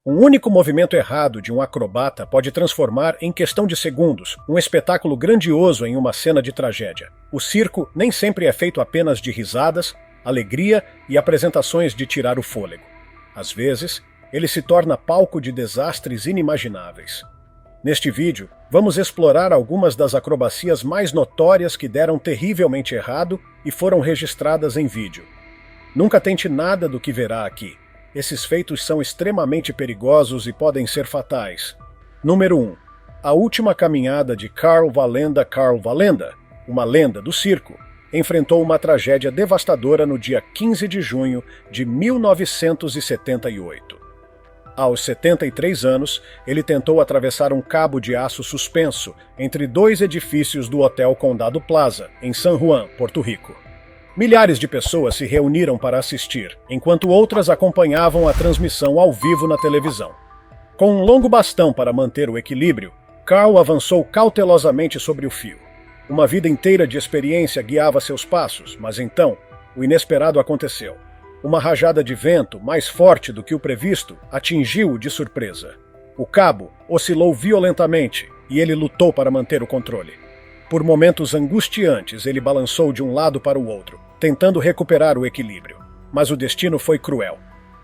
Um único movimento errado de um acrobata pode transformar, em questão de segundos, um espetáculo grandioso em uma cena de tragédia. O circo nem sempre é feito apenas de risadas, alegria e apresentações de tirar o fôlego. Às vezes, ele se torna palco de desastres inimagináveis. Neste vídeo, vamos explorar algumas das acrobacias mais notórias que deram terrivelmente errado e foram registradas em vídeo. Nunca tente nada do que verá aqui. Esses feitos são extremamente perigosos e podem ser fatais. Número 1. A última caminhada de Karl Wallenda. Karl Wallenda, uma lenda do circo, enfrentou uma tragédia devastadora no dia 15 de junho de 1978. Aos 73 anos, ele tentou atravessar um cabo de aço suspenso entre dois edifícios do Hotel Condado Plaza, em San Juan, Porto Rico. Milhares de pessoas se reuniram para assistir, enquanto outras acompanhavam a transmissão ao vivo na televisão. Com um longo bastão para manter o equilíbrio, Karl avançou cautelosamente sobre o fio. Uma vida inteira de experiência guiava seus passos, mas então, o inesperado aconteceu. Uma rajada de vento, mais forte do que o previsto, atingiu-o de surpresa. O cabo oscilou violentamente e ele lutou para manter o controle. Por momentos angustiantes, ele balançou de um lado para o outro, tentando recuperar o equilíbrio. Mas o destino foi cruel.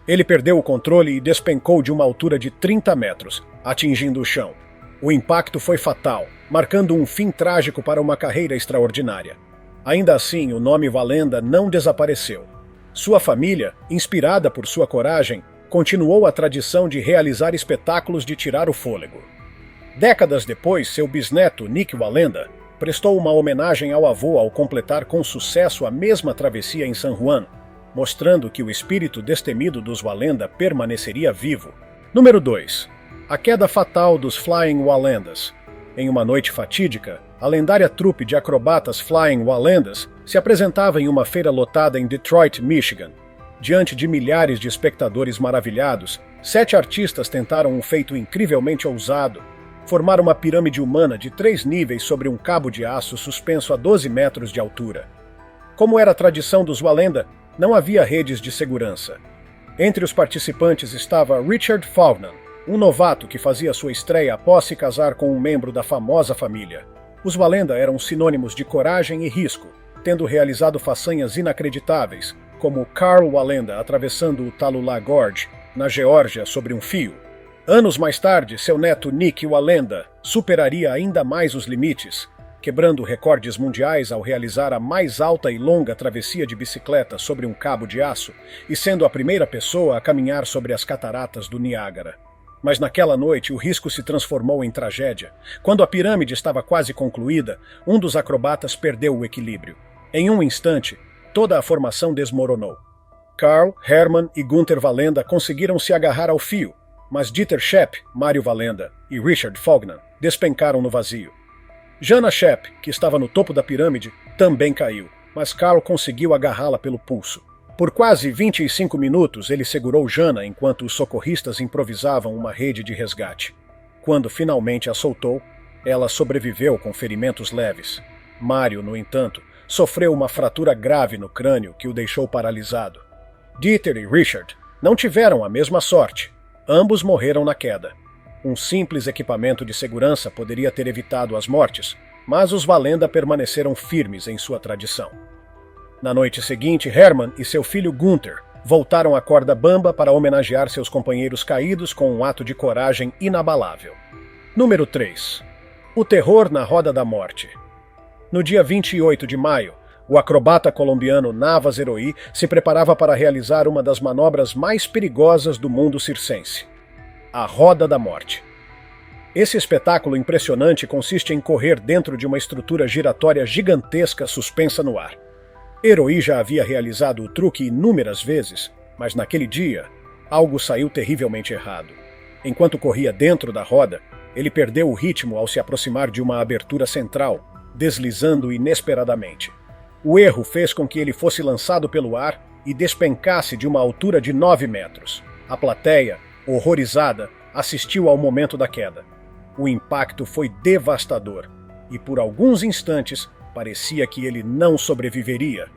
Ele perdeu o controle e despencou de uma altura de 30 metros, atingindo o chão. O impacto foi fatal, marcando um fim trágico para uma carreira extraordinária. Ainda assim, o nome Wallenda não desapareceu. Sua família, inspirada por sua coragem, continuou a tradição de realizar espetáculos de tirar o fôlego. Décadas depois, seu bisneto, Nick Wallenda, prestou uma homenagem ao avô ao completar com sucesso a mesma travessia em San Juan, mostrando que o espírito destemido dos Wallenda permaneceria vivo. Número 2. A queda fatal dos Flying Wallendas. Em uma noite fatídica, a lendária trupe de acrobatas Flying Wallendas se apresentava em uma feira lotada em Detroit, Michigan. Diante de milhares de espectadores maravilhados, 7 artistas tentaram um feito incrivelmente ousado: formar uma pirâmide humana de 3 níveis sobre um cabo de aço suspenso a 12 metros de altura. Como era a tradição dos Wallenda, não havia redes de segurança. Entre os participantes estava Richard Fognan, um novato que fazia sua estreia após se casar com um membro da famosa família. Os Wallenda eram sinônimos de coragem e risco, tendo realizado façanhas inacreditáveis, como Karl Wallenda atravessando o Tallulah Gorge, na Geórgia, sobre um fio. Anos mais tarde, seu neto Nick Wallenda superaria ainda mais os limites, quebrando recordes mundiais ao realizar a mais alta e longa travessia de bicicleta sobre um cabo de aço e sendo a primeira pessoa a caminhar sobre as cataratas do Niágara. Mas naquela noite o risco se transformou em tragédia. Quando a pirâmide estava quase concluída, um dos acrobatas perdeu o equilíbrio. Em um instante, toda a formação desmoronou. Karl, Hermann e Gunther Wallenda conseguiram se agarrar ao fio, mas Dieter Schepp, Mário Wallenda e Richard Fognan despencaram no vazio. Jana Schepp, que estava no topo da pirâmide, também caiu, mas Karl conseguiu agarrá-la pelo pulso. Por quase 25 minutos, ele segurou Jana enquanto os socorristas improvisavam uma rede de resgate. Quando finalmente a soltou, ela sobreviveu com ferimentos leves. Mário, no entanto, sofreu uma fratura grave no crânio que o deixou paralisado. Dieter e Richard não tiveram a mesma sorte. Ambos morreram na queda. Um simples equipamento de segurança poderia ter evitado as mortes, mas os Wallenda permaneceram firmes em sua tradição. Na noite seguinte, Hermann e seu filho Gunther voltaram à corda bamba para homenagear seus companheiros caídos com um ato de coragem inabalável. Número 3. O terror na Roda da Morte. No dia 28 de maio, o acrobata colombiano Navas Heroí se preparava para realizar uma das manobras mais perigosas do mundo circense: a Roda da Morte. Esse espetáculo impressionante consiste em correr dentro de uma estrutura giratória gigantesca suspensa no ar. Heroí já havia realizado o truque inúmeras vezes, mas naquele dia, algo saiu terrivelmente errado. Enquanto corria dentro da roda, ele perdeu o ritmo ao se aproximar de uma abertura central, deslizando inesperadamente. O erro fez com que ele fosse lançado pelo ar e despencasse de uma altura de 9 metros. A plateia, horrorizada, assistiu ao momento da queda. O impacto foi devastador, e por alguns instantes parecia que ele não sobreviveria.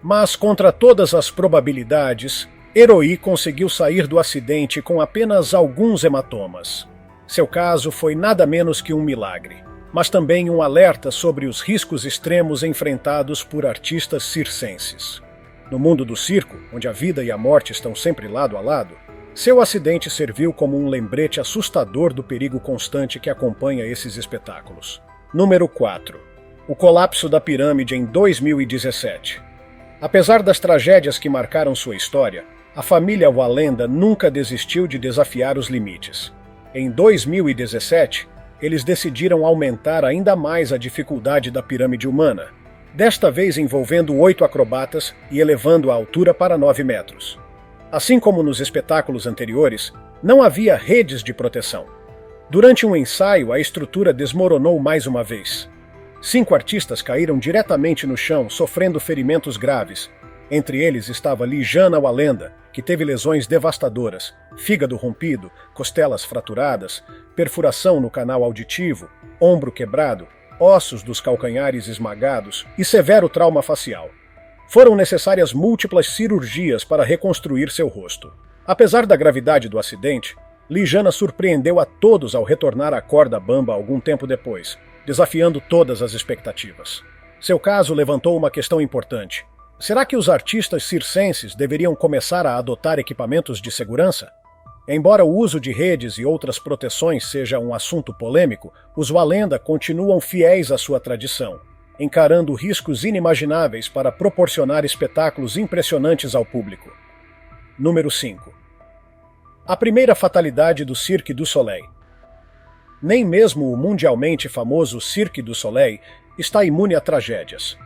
Mas, contra todas as probabilidades, Heroi conseguiu sair do acidente com apenas alguns hematomas. Seu caso foi nada menos que um milagre, mas também um alerta sobre os riscos extremos enfrentados por artistas circenses. No mundo do circo, onde a vida e a morte estão sempre lado a lado, seu acidente serviu como um lembrete assustador do perigo constante que acompanha esses espetáculos. Número 4. O colapso da pirâmide em 2017. Apesar das tragédias que marcaram sua história, a família Walenda nunca desistiu de desafiar os limites. Em 2017, eles decidiram aumentar ainda mais a dificuldade da pirâmide humana, desta vez envolvendo 8 acrobatas e elevando a altura para 9 metros. Assim como nos espetáculos anteriores, não havia redes de proteção. Durante um ensaio, a estrutura desmoronou mais uma vez. 5 artistas caíram diretamente no chão, sofrendo ferimentos graves. Entre eles estava Lijana Walenda, que teve lesões devastadoras, fígado rompido, costelas fraturadas, perfuração no canal auditivo, ombro quebrado, ossos dos calcanhares esmagados e severo trauma facial. Foram necessárias múltiplas cirurgias para reconstruir seu rosto. Apesar da gravidade do acidente, Lijana surpreendeu a todos ao retornar à corda bamba algum tempo depois, desafiando todas as expectativas. Seu caso levantou uma questão importante. Será que os artistas circenses deveriam começar a adotar equipamentos de segurança? Embora o uso de redes e outras proteções seja um assunto polêmico, os Walenda continuam fiéis à sua tradição, encarando riscos inimagináveis para proporcionar espetáculos impressionantes ao público. Número 5. A primeira fatalidade do Cirque du Soleil. Nem mesmo o mundialmente famoso Cirque du Soleil está imune a tragédias.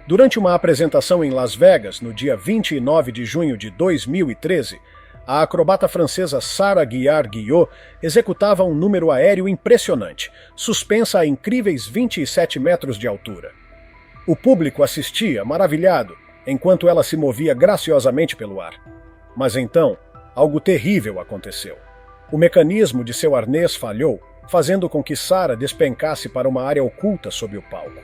Durante uma apresentação em Las Vegas, no dia 29 de junho de 2013, a acrobata francesa Sarah Guillard-Guillot executava um número aéreo impressionante, suspensa a incríveis 27 metros de altura. O público assistia, maravilhado, enquanto ela se movia graciosamente pelo ar. Mas então, algo terrível aconteceu. O mecanismo de seu arnês falhou, fazendo com que Sarah despencasse para uma área oculta sob o palco.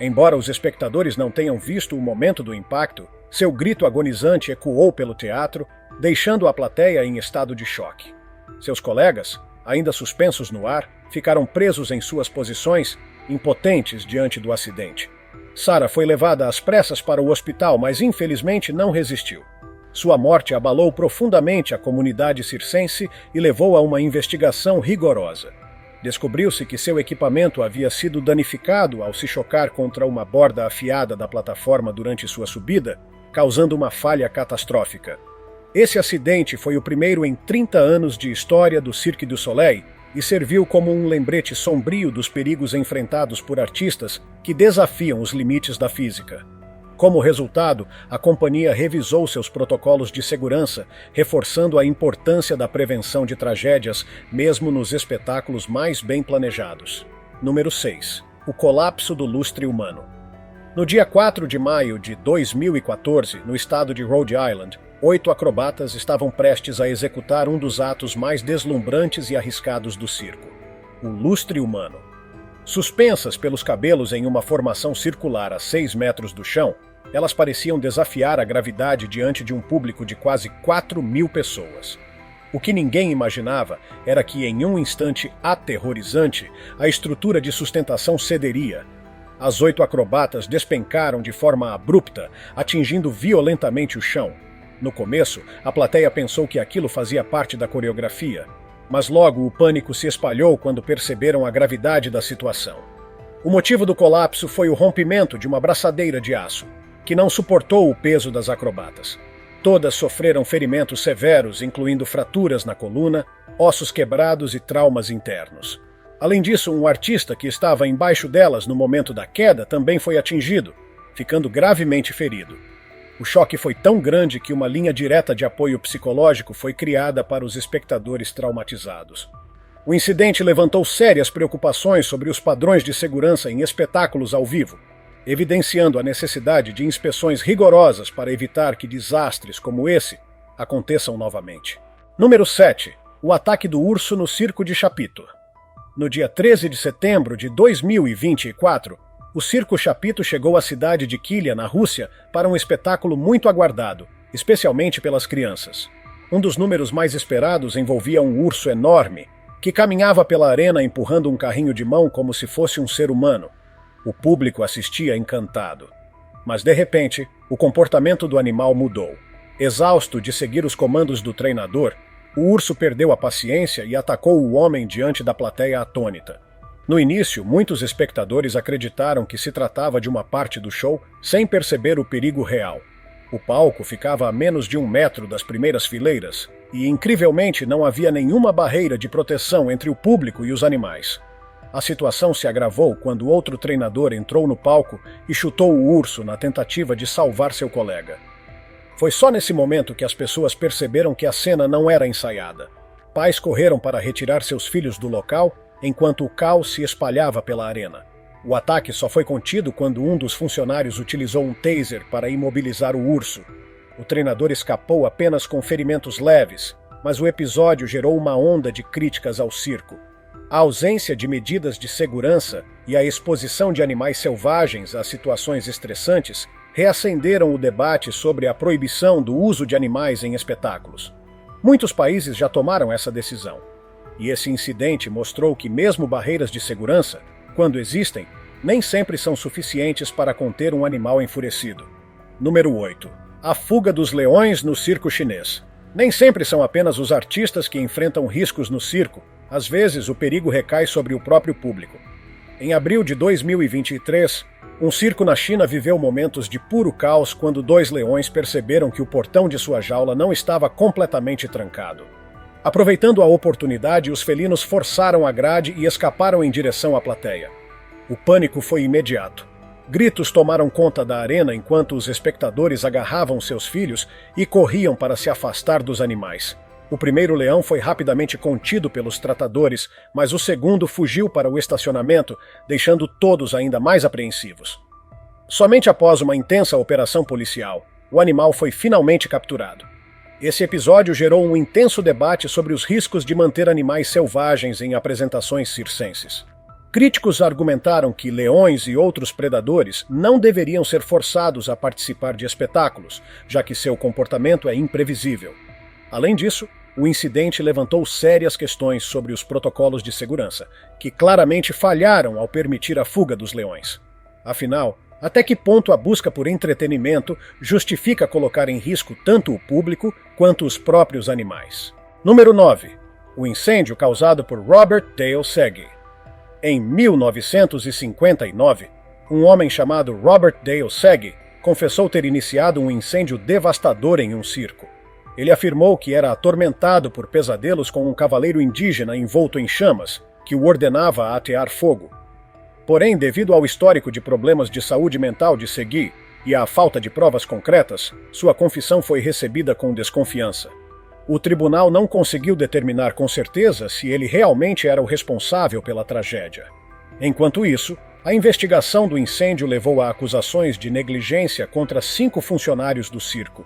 Embora os espectadores não tenham visto o momento do impacto, seu grito agonizante ecoou pelo teatro, deixando a plateia em estado de choque. Seus colegas, ainda suspensos no ar, ficaram presos em suas posições, impotentes diante do acidente. Sarah foi levada às pressas para o hospital, mas infelizmente não resistiu. Sua morte abalou profundamente a comunidade circense e levou a uma investigação rigorosa. Descobriu-se que seu equipamento havia sido danificado ao se chocar contra uma borda afiada da plataforma durante sua subida, causando uma falha catastrófica. Esse acidente foi o primeiro em 30 anos de história do Cirque du Soleil e serviu como um lembrete sombrio dos perigos enfrentados por artistas que desafiam os limites da física. Como resultado, a companhia revisou seus protocolos de segurança, reforçando a importância da prevenção de tragédias, mesmo nos espetáculos mais bem planejados. Número 6. O colapso do lustre humano. No dia 4 de maio de 2014, no estado de Rhode Island, 8 acrobatas estavam prestes a executar um dos atos mais deslumbrantes e arriscados do circo: o lustre humano. Suspensas pelos cabelos em uma formação circular a 6 metros do chão, elas pareciam desafiar a gravidade diante de um público de quase 4.000 pessoas. O que ninguém imaginava era que, em um instante aterrorizante, a estrutura de sustentação cederia. As 8 acrobatas despencaram de forma abrupta, atingindo violentamente o chão. No começo, a plateia pensou que aquilo fazia parte da coreografia, mas logo o pânico se espalhou quando perceberam a gravidade da situação. O motivo do colapso foi o rompimento de uma braçadeira de aço, que não suportou o peso das acrobatas. Todas sofreram ferimentos severos, incluindo fraturas na coluna, ossos quebrados e traumas internos. Além disso, um artista que estava embaixo delas no momento da queda também foi atingido, ficando gravemente ferido. O choque foi tão grande que uma linha direta de apoio psicológico foi criada para os espectadores traumatizados. O incidente levantou sérias preocupações sobre os padrões de segurança em espetáculos ao vivo, evidenciando a necessidade de inspeções rigorosas para evitar que desastres como esse aconteçam novamente. Número 7. O ataque do urso no Circo de Chapito. No dia 13 de setembro de 2024, o Circo Chapito chegou à cidade de Quilha, na Rússia, para um espetáculo muito aguardado, especialmente pelas crianças. Um dos números mais esperados envolvia um urso enorme, que caminhava pela arena empurrando um carrinho de mão como se fosse um ser humano. O público assistia encantado. Mas, de repente, o comportamento do animal mudou. Exausto de seguir os comandos do treinador, o urso perdeu a paciência e atacou o homem diante da plateia atônita. No início, muitos espectadores acreditaram que se tratava de uma parte do show sem perceber o perigo real. O palco ficava a menos de 1 metro das primeiras fileiras e, incrivelmente, não havia nenhuma barreira de proteção entre o público e os animais. A situação se agravou quando outro treinador entrou no palco e chutou o urso na tentativa de salvar seu colega. Foi só nesse momento que as pessoas perceberam que a cena não era ensaiada. Pais correram para retirar seus filhos do local, enquanto o caos se espalhava pela arena. O ataque só foi contido quando um dos funcionários utilizou um taser para imobilizar o urso. O treinador escapou apenas com ferimentos leves, mas o episódio gerou uma onda de críticas ao circo. A ausência de medidas de segurança e a exposição de animais selvagens a situações estressantes reacenderam o debate sobre a proibição do uso de animais em espetáculos. Muitos países já tomaram essa decisão. E esse incidente mostrou que mesmo barreiras de segurança, quando existem, nem sempre são suficientes para conter um animal enfurecido. Número 8. A fuga dos leões no circo chinês. Nem sempre são apenas os artistas que enfrentam riscos no circo. Às vezes, o perigo recai sobre o próprio público. Em abril de 2023, um circo na China viveu momentos de puro caos quando 2 leões perceberam que o portão de sua jaula não estava completamente trancado. Aproveitando a oportunidade, os felinos forçaram a grade e escaparam em direção à plateia. O pânico foi imediato. Gritos tomaram conta da arena enquanto os espectadores agarravam seus filhos e corriam para se afastar dos animais. O primeiro leão foi rapidamente contido pelos tratadores, mas o segundo fugiu para o estacionamento, deixando todos ainda mais apreensivos. Somente após uma intensa operação policial, o animal foi finalmente capturado. Esse episódio gerou um intenso debate sobre os riscos de manter animais selvagens em apresentações circenses. Críticos argumentaram que leões e outros predadores não deveriam ser forçados a participar de espetáculos, já que seu comportamento é imprevisível. Além disso, o incidente levantou sérias questões sobre os protocolos de segurança, que claramente falharam ao permitir a fuga dos leões. Afinal, até que ponto a busca por entretenimento justifica colocar em risco tanto o público quanto os próprios animais? Número 9. O incêndio causado por Robert Dale Segui. Em 1959, um homem chamado Robert Dale Segui confessou ter iniciado um incêndio devastador em um circo. Ele afirmou que era atormentado por pesadelos com um cavaleiro indígena envolto em chamas, que o ordenava a atear fogo. Porém, devido ao histórico de problemas de saúde mental de Segui e à falta de provas concretas, sua confissão foi recebida com desconfiança. O tribunal não conseguiu determinar com certeza se ele realmente era o responsável pela tragédia. Enquanto isso, a investigação do incêndio levou a acusações de negligência contra 5 funcionários do circo.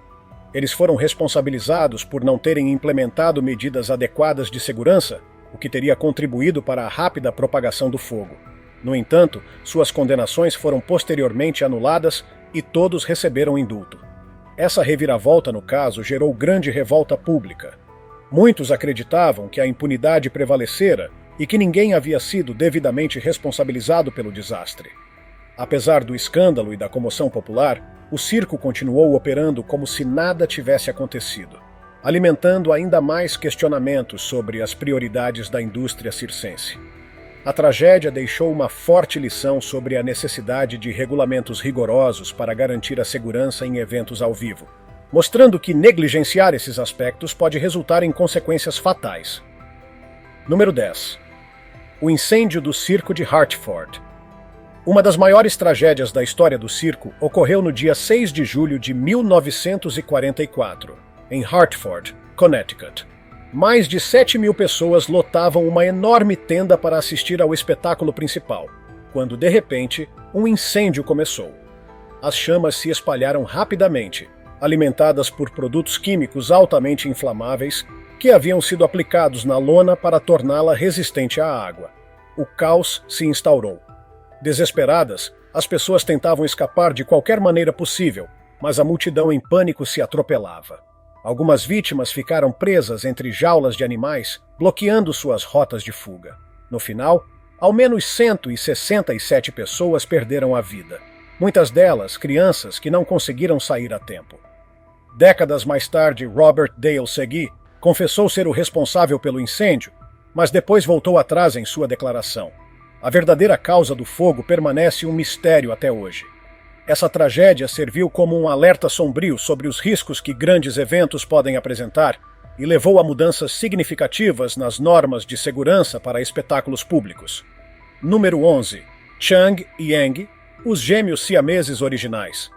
Eles foram responsabilizados por não terem implementado medidas adequadas de segurança, o que teria contribuído para a rápida propagação do fogo. No entanto, suas condenações foram posteriormente anuladas e todos receberam indulto. Essa reviravolta no caso gerou grande revolta pública. Muitos acreditavam que a impunidade prevalecera e que ninguém havia sido devidamente responsabilizado pelo desastre. Apesar do escândalo e da comoção popular, o circo continuou operando como se nada tivesse acontecido, alimentando ainda mais questionamentos sobre as prioridades da indústria circense. A tragédia deixou uma forte lição sobre a necessidade de regulamentos rigorosos para garantir a segurança em eventos ao vivo, mostrando que negligenciar esses aspectos pode resultar em consequências fatais. Número 10. O incêndio do circo de Hartford. Uma das maiores tragédias da história do circo ocorreu no dia 6 de julho de 1944, em Hartford, Connecticut. Mais de 7.000 pessoas lotavam uma enorme tenda para assistir ao espetáculo principal, quando, de repente, um incêndio começou. As chamas se espalharam rapidamente, alimentadas por produtos químicos altamente inflamáveis que haviam sido aplicados na lona para torná-la resistente à água. O caos se instaurou. Desesperadas, as pessoas tentavam escapar de qualquer maneira possível, mas a multidão em pânico se atropelava. Algumas vítimas ficaram presas entre jaulas de animais, bloqueando suas rotas de fuga. No final, ao menos 167 pessoas perderam a vida. Muitas delas crianças que não conseguiram sair a tempo. Décadas mais tarde, Robert Dale Segui confessou ser o responsável pelo incêndio, mas depois voltou atrás em sua declaração. A verdadeira causa do fogo permanece um mistério até hoje. Essa tragédia serviu como um alerta sombrio sobre os riscos que grandes eventos podem apresentar e levou a mudanças significativas nas normas de segurança para espetáculos públicos. Número 11. Chang e Yang, os gêmeos siameses originais.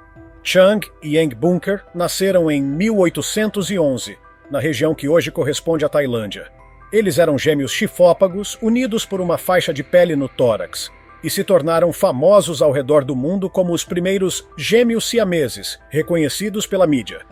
Chang e Yang Bunker nasceram em 1811, na região que hoje corresponde à Tailândia. Eles eram gêmeos chifópagos unidos por uma faixa de pele no tórax e se tornaram famosos ao redor do mundo como os primeiros gêmeos siameses, reconhecidos pela mídia.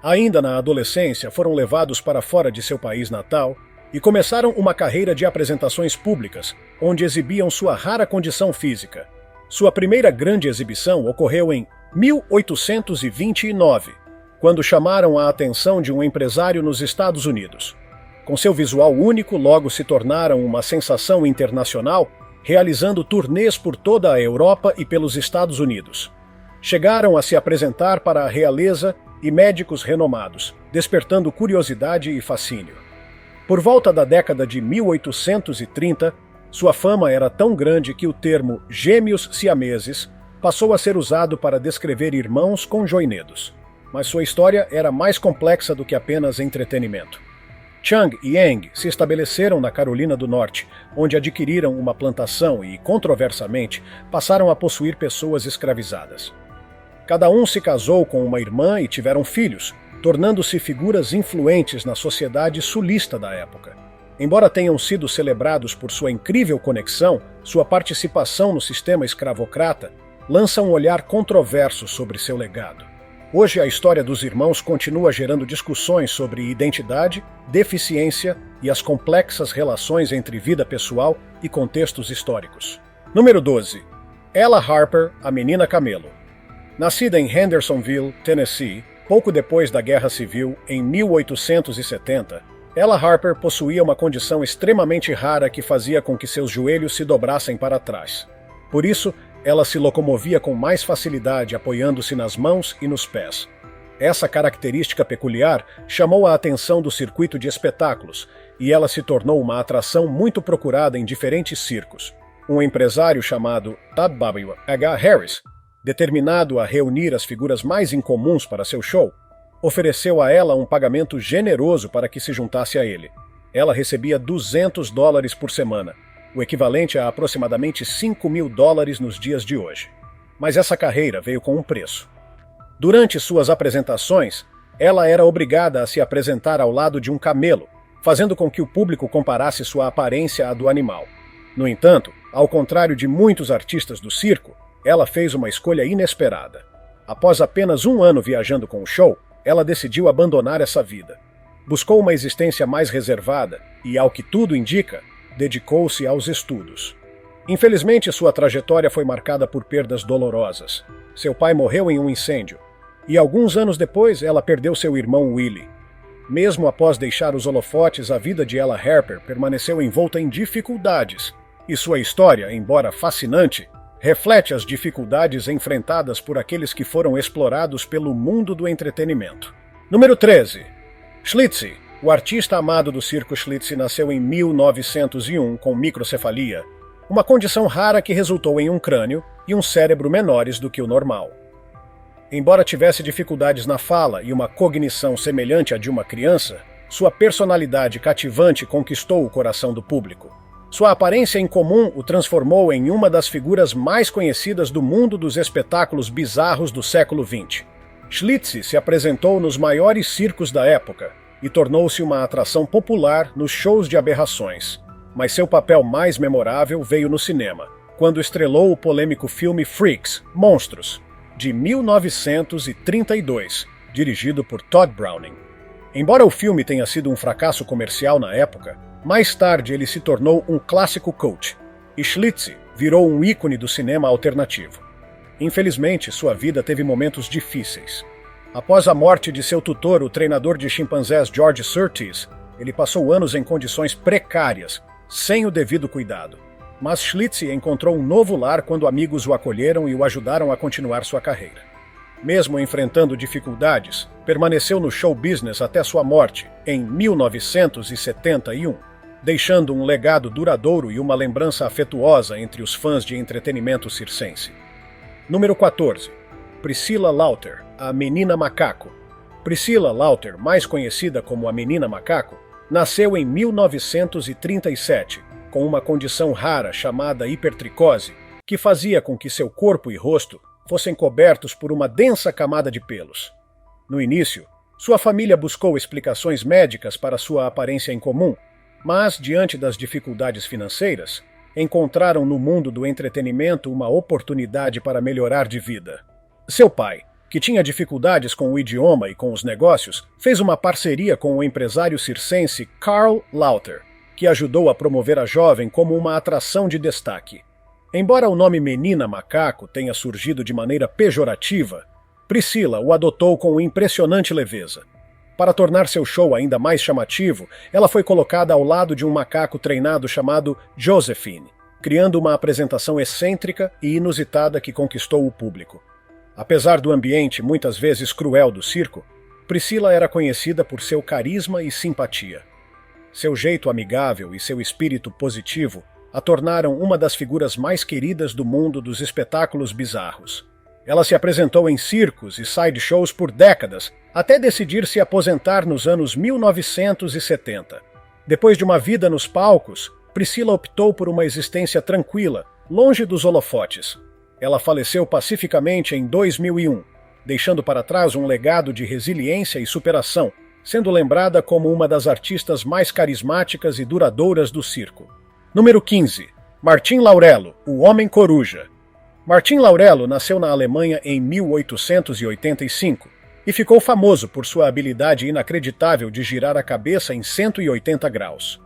Ainda na adolescência, foram levados para fora de seu país natal e começaram uma carreira de apresentações públicas, onde exibiam sua rara condição física. Sua primeira grande exibição ocorreu em 1829, quando chamaram a atenção de um empresário nos Estados Unidos. Com seu visual único, logo se tornaram uma sensação internacional, realizando turnês por toda a Europa e pelos Estados Unidos. Chegaram a se apresentar para a realeza e médicos renomados, despertando curiosidade e fascínio. Por volta da década de 1830, sua fama era tão grande que o termo gêmeos siameses passou a ser usado para descrever irmãos conjoinedos. Mas sua história era mais complexa do que apenas entretenimento. Chang e Yang se estabeleceram na Carolina do Norte, onde adquiriram uma plantação e, controversamente, passaram a possuir pessoas escravizadas. Cada um se casou com uma irmã e tiveram filhos, tornando-se figuras influentes na sociedade sulista da época. Embora tenham sido celebrados por sua incrível conexão, sua participação no sistema escravocrata lança um olhar controverso sobre seu legado. Hoje, a história dos irmãos continua gerando discussões sobre identidade, deficiência e as complexas relações entre vida pessoal e contextos históricos. Número 12. Ella Harper, a Menina Camelo. Nascida em Hendersonville, Tennessee, pouco depois da Guerra Civil, em 1870, Ella Harper possuía uma condição extremamente rara que fazia com que seus joelhos se dobrassem para trás. Por isso, ela se locomovia com mais facilidade apoiando-se nas mãos e nos pés. Essa característica peculiar chamou a atenção do circuito de espetáculos e ela se tornou uma atração muito procurada em diferentes circos. Um empresário chamado W. H. Harris, determinado a reunir as figuras mais incomuns para seu show, ofereceu a ela um pagamento generoso para que se juntasse a ele. Ela recebia $200 por semana, o equivalente a aproximadamente $5.000 nos dias de hoje. Mas essa carreira veio com um preço. Durante suas apresentações, ela era obrigada a se apresentar ao lado de um camelo, fazendo com que o público comparasse sua aparência à do animal. No entanto, ao contrário de muitos artistas do circo, ela fez uma escolha inesperada. Após apenas um ano viajando com o show, ela decidiu abandonar essa vida. Buscou uma existência mais reservada e, ao que tudo indica, dedicou-se aos estudos. Infelizmente, sua trajetória foi marcada por perdas dolorosas. Seu pai morreu em um incêndio, e alguns anos depois ela perdeu seu irmão Willie. Mesmo após deixar os holofotes, a vida de Ella Harper permaneceu envolta em dificuldades, e sua história, embora fascinante, reflete as dificuldades enfrentadas por aqueles que foram explorados pelo mundo do entretenimento. Número 13. Schlitzie. O artista amado do circo Schlitzie nasceu em 1901 com microcefalia, uma condição rara que resultou em um crânio e um cérebro menores do que o normal. Embora tivesse dificuldades na fala e uma cognição semelhante à de uma criança, sua personalidade cativante conquistou o coração do público. Sua aparência incomum o transformou em uma das figuras mais conhecidas do mundo dos espetáculos bizarros do século XX. Schlitzie se apresentou nos maiores circos da época e tornou-se uma atração popular nos shows de aberrações. Mas seu papel mais memorável veio no cinema, quando estrelou o polêmico filme Freaks, Monstros, de 1932, dirigido por Todd Browning. Embora o filme tenha sido um fracasso comercial na época, mais tarde ele se tornou um clássico cult, e Schlitzie virou um ícone do cinema alternativo. Infelizmente, sua vida teve momentos difíceis. Após a morte de seu tutor, o treinador de chimpanzés George Surtees, ele passou anos em condições precárias, sem o devido cuidado. Mas Schlitzie encontrou um novo lar quando amigos o acolheram e o ajudaram a continuar sua carreira. Mesmo enfrentando dificuldades, permaneceu no show business até sua morte, em 1971, deixando um legado duradouro e uma lembrança afetuosa entre os fãs de entretenimento circense. Número 14. Priscilla Lauter, a Menina Macaco. Priscilla Lauter, mais conhecida como a Menina Macaco, nasceu em 1937, com uma condição rara chamada hipertricose, que fazia com que seu corpo e rosto fossem cobertos por uma densa camada de pelos. No início, sua família buscou explicações médicas para sua aparência incomum, mas, diante das dificuldades financeiras, encontraram no mundo do entretenimento uma oportunidade para melhorar de vida. Seu pai, que tinha dificuldades com o idioma e com os negócios, fez uma parceria com o empresário circense Karl Lauter, que ajudou a promover a jovem como uma atração de destaque. Embora o nome Menina Macaco tenha surgido de maneira pejorativa, Priscilla o adotou com impressionante leveza. Para tornar seu show ainda mais chamativo, ela foi colocada ao lado de um macaco treinado chamado Josephine, criando uma apresentação excêntrica e inusitada que conquistou o público. Apesar do ambiente muitas vezes cruel do circo, Priscilla era conhecida por seu carisma e simpatia. Seu jeito amigável e seu espírito positivo a tornaram uma das figuras mais queridas do mundo dos espetáculos bizarros. Ela se apresentou em circos e sideshows por décadas, até decidir se aposentar nos anos 1970. Depois de uma vida nos palcos, Priscilla optou por uma existência tranquila, longe dos holofotes. Ela faleceu pacificamente em 2001, deixando para trás um legado de resiliência e superação, sendo lembrada como uma das artistas mais carismáticas e duradouras do circo. Número 15. Martin Laurello, o Homem Coruja. Martin Laurello nasceu na Alemanha em 1885 e ficou famoso por sua habilidade inacreditável de girar a cabeça em 180 graus.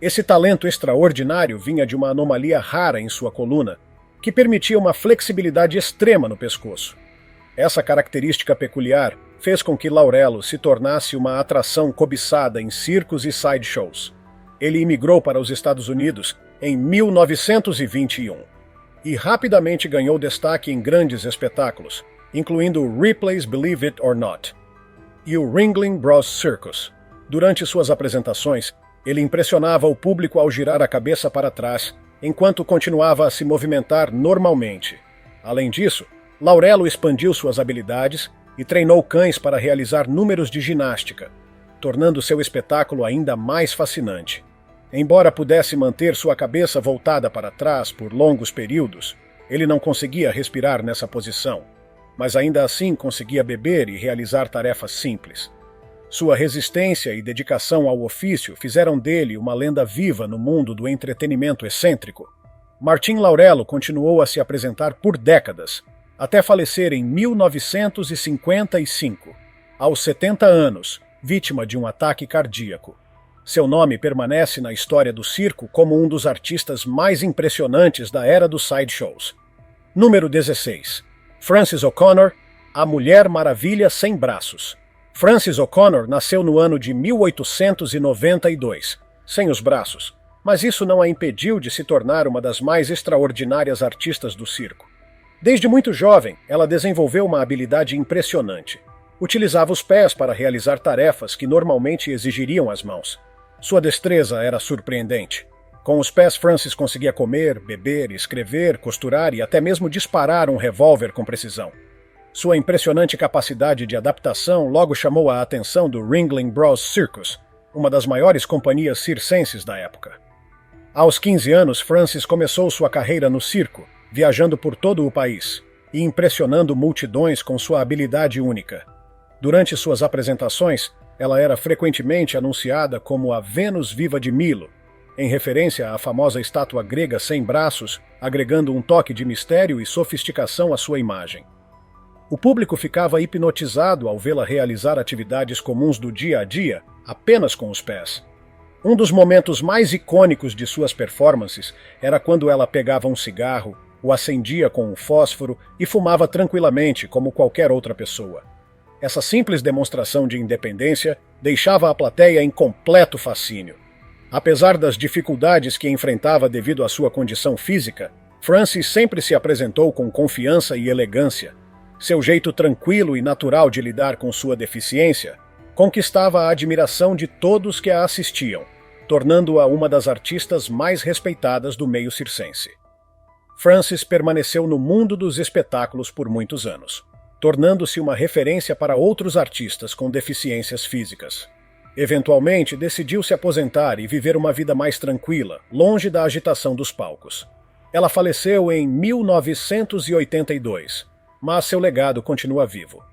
Esse talento extraordinário vinha de uma anomalia rara em sua coluna, que permitia uma flexibilidade extrema no pescoço. Essa característica peculiar fez com que Laurello se tornasse uma atração cobiçada em circos e sideshows. Ele imigrou para os Estados Unidos em 1921 e rapidamente ganhou destaque em grandes espetáculos, incluindo Ripley's Believe It or Not e o Ringling Bros Circus. Durante suas apresentações, ele impressionava o público ao girar a cabeça para trás, enquanto continuava a se movimentar normalmente. Além disso, Laurello expandiu suas habilidades e treinou cães para realizar números de ginástica, tornando seu espetáculo ainda mais fascinante. Embora pudesse manter sua cabeça voltada para trás por longos períodos, ele não conseguia respirar nessa posição, mas ainda assim conseguia beber e realizar tarefas simples. Sua resistência e dedicação ao ofício fizeram dele uma lenda viva no mundo do entretenimento excêntrico. Martin Laurello continuou a se apresentar por décadas, até falecer em 1955, aos 70 anos, vítima de um ataque cardíaco. Seu nome permanece na história do circo como um dos artistas mais impressionantes da era dos sideshows. Número 16. Frances O'Connor, a Mulher Maravilha Sem Braços. Frances O'Connor nasceu no ano de 1892, sem os braços, mas isso não a impediu de se tornar uma das mais extraordinárias artistas do circo. Desde muito jovem, ela desenvolveu uma habilidade impressionante. Utilizava os pés para realizar tarefas que normalmente exigiriam as mãos. Sua destreza era surpreendente. Com os pés, Frances conseguia comer, beber, escrever, costurar e até mesmo disparar um revólver com precisão. Sua impressionante capacidade de adaptação logo chamou a atenção do Ringling Bros Circus, uma das maiores companhias circenses da época. Aos 15 anos, Frances começou sua carreira no circo, viajando por todo o país e impressionando multidões com sua habilidade única. Durante suas apresentações, ela era frequentemente anunciada como a Vênus Viva de Milo, em referência à famosa estátua grega sem braços, agregando um toque de mistério e sofisticação à sua imagem. O público ficava hipnotizado ao vê-la realizar atividades comuns do dia a dia, apenas com os pés. Um dos momentos mais icônicos de suas performances era quando ela pegava um cigarro, o acendia com um fósforo e fumava tranquilamente como qualquer outra pessoa. Essa simples demonstração de independência deixava a plateia em completo fascínio. Apesar das dificuldades que enfrentava devido à sua condição física, Francis sempre se apresentou com confiança e elegância. Seu jeito tranquilo e natural de lidar com sua deficiência conquistava a admiração de todos que a assistiam, tornando-a uma das artistas mais respeitadas do meio circense. Francis permaneceu no mundo dos espetáculos por muitos anos, tornando-se uma referência para outros artistas com deficiências físicas. Eventualmente, decidiu se aposentar e viver uma vida mais tranquila, longe da agitação dos palcos. Ela faleceu em 1982, mas seu legado continua vivo.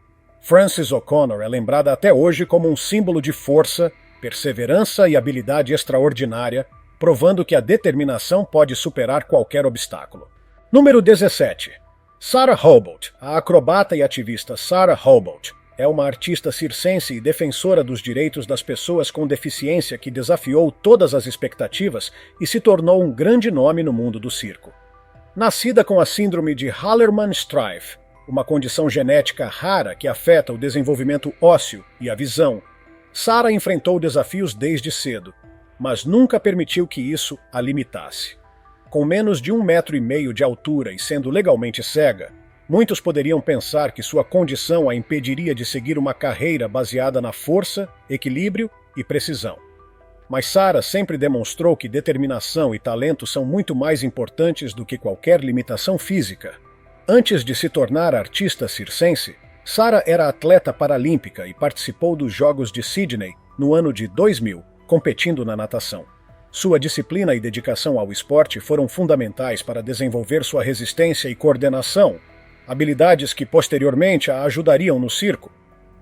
Frances O'Connor é lembrada até hoje como um símbolo de força, perseverança e habilidade extraordinária, provando que a determinação pode superar qualquer obstáculo. Número 17. Sarah Hobart. A acrobata e ativista Sarah Hobart é uma artista circense e defensora dos direitos das pessoas com deficiência que desafiou todas as expectativas e se tornou um grande nome no mundo do circo. Nascida com a síndrome de Hallermann-Streiff, uma condição genética rara que afeta o desenvolvimento ósseo e a visão, Sarah enfrentou desafios desde cedo, mas nunca permitiu que isso a limitasse. Com menos de 1,5 metro de altura e sendo legalmente cega, muitos poderiam pensar que sua condição a impediria de seguir uma carreira baseada na força, equilíbrio e precisão. Mas Sarah sempre demonstrou que determinação e talento são muito mais importantes do que qualquer limitação física. Antes de se tornar artista circense, Sarah era atleta paralímpica e participou dos Jogos de Sydney no ano de 2000, competindo na natação. Sua disciplina e dedicação ao esporte foram fundamentais para desenvolver sua resistência e coordenação, habilidades que posteriormente a ajudariam no circo.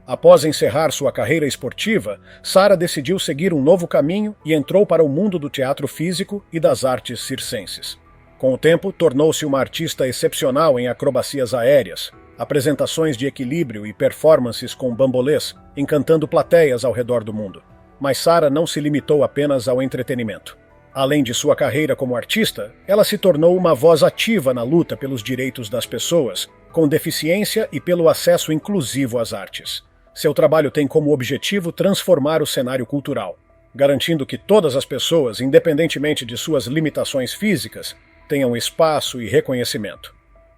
Após encerrar sua carreira esportiva, Sarah decidiu seguir um novo caminho e entrou para o mundo do teatro físico e das artes circenses. Com o tempo, tornou-se uma artista excepcional em acrobacias aéreas, apresentações de equilíbrio e performances com bambolês, encantando plateias ao redor do mundo. Mas Sarah não se limitou apenas ao entretenimento. Além de sua carreira como artista, ela se tornou uma voz ativa na luta pelos direitos das pessoas com deficiência e pelo acesso inclusivo às artes. Seu trabalho tem como objetivo transformar o cenário cultural, garantindo que todas as pessoas, independentemente de suas limitações físicas, tenham espaço e reconhecimento.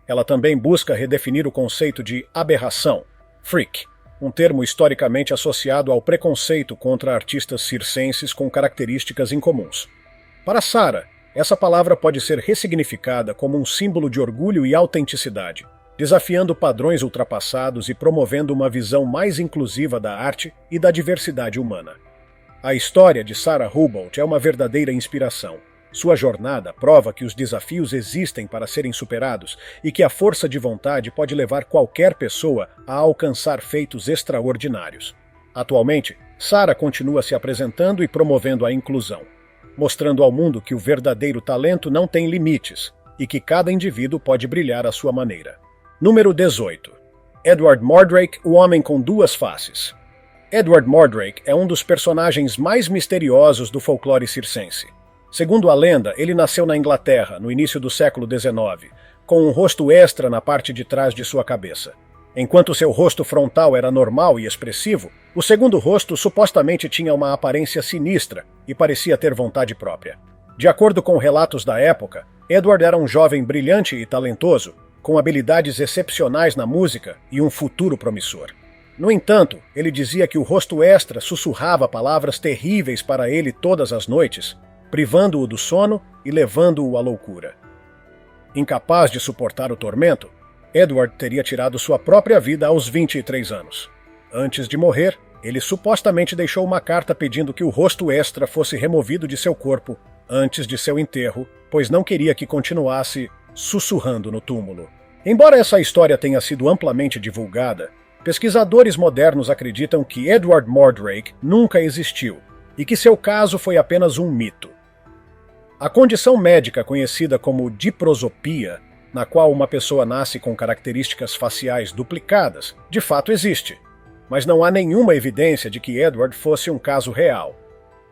Ela também busca redefinir o conceito de aberração, freak, um termo historicamente associado ao preconceito contra artistas circenses com características incomuns. Para Sarah, essa palavra pode ser ressignificada como um símbolo de orgulho e autenticidade, desafiando padrões ultrapassados e promovendo uma visão mais inclusiva da arte e da diversidade humana. A história de Sarah Hobart é uma verdadeira inspiração. Sua jornada prova que os desafios existem para serem superados e que a força de vontade pode levar qualquer pessoa a alcançar feitos extraordinários. Atualmente, Sarah continua se apresentando e promovendo a inclusão, mostrando ao mundo que o verdadeiro talento não tem limites e que cada indivíduo pode brilhar à sua maneira. Número 18. Edward Mordrake, o homem com duas faces. Edward Mordrake é um dos personagens mais misteriosos do folclore circense. Segundo a lenda, ele nasceu na Inglaterra, no início do século XIX, com um rosto extra na parte de trás de sua cabeça. Enquanto seu rosto frontal era normal e expressivo, o segundo rosto supostamente tinha uma aparência sinistra e parecia ter vontade própria. De acordo com relatos da época, Edward era um jovem brilhante e talentoso, com habilidades excepcionais na música e um futuro promissor. No entanto, ele dizia que o rosto extra sussurrava palavras terríveis para ele todas as noites, privando-o do sono e levando-o à loucura. Incapaz de suportar o tormento, Edward teria tirado sua própria vida aos 23 anos. Antes de morrer, ele supostamente deixou uma carta pedindo que o rosto extra fosse removido de seu corpo antes de seu enterro, pois não queria que continuasse sussurrando no túmulo. Embora essa história tenha sido amplamente divulgada, pesquisadores modernos acreditam que Edward Mordrake nunca existiu e que seu caso foi apenas um mito. A condição médica conhecida como diprosopia, na qual uma pessoa nasce com características faciais duplicadas, de fato existe, mas não há nenhuma evidência de que Edward fosse um caso real.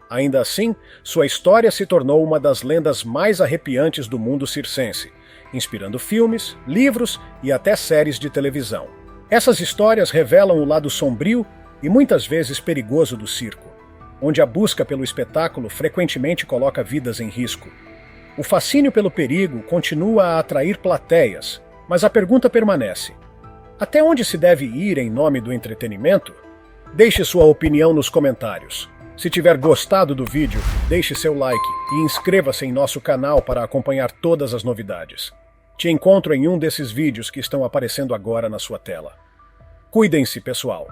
Ainda assim, sua história se tornou uma das lendas mais arrepiantes do mundo circense, inspirando filmes, livros e até séries de televisão. Essas histórias revelam o lado sombrio e muitas vezes perigoso do circo, onde a busca pelo espetáculo frequentemente coloca vidas em risco. O fascínio pelo perigo continua a atrair plateias, mas a pergunta permanece: até onde se deve ir em nome do entretenimento? Deixe sua opinião nos comentários. Se tiver gostado do vídeo, deixe seu like e inscreva-se em nosso canal para acompanhar todas as novidades. Te encontro em um desses vídeos que estão aparecendo agora na sua tela. Cuidem-se, pessoal!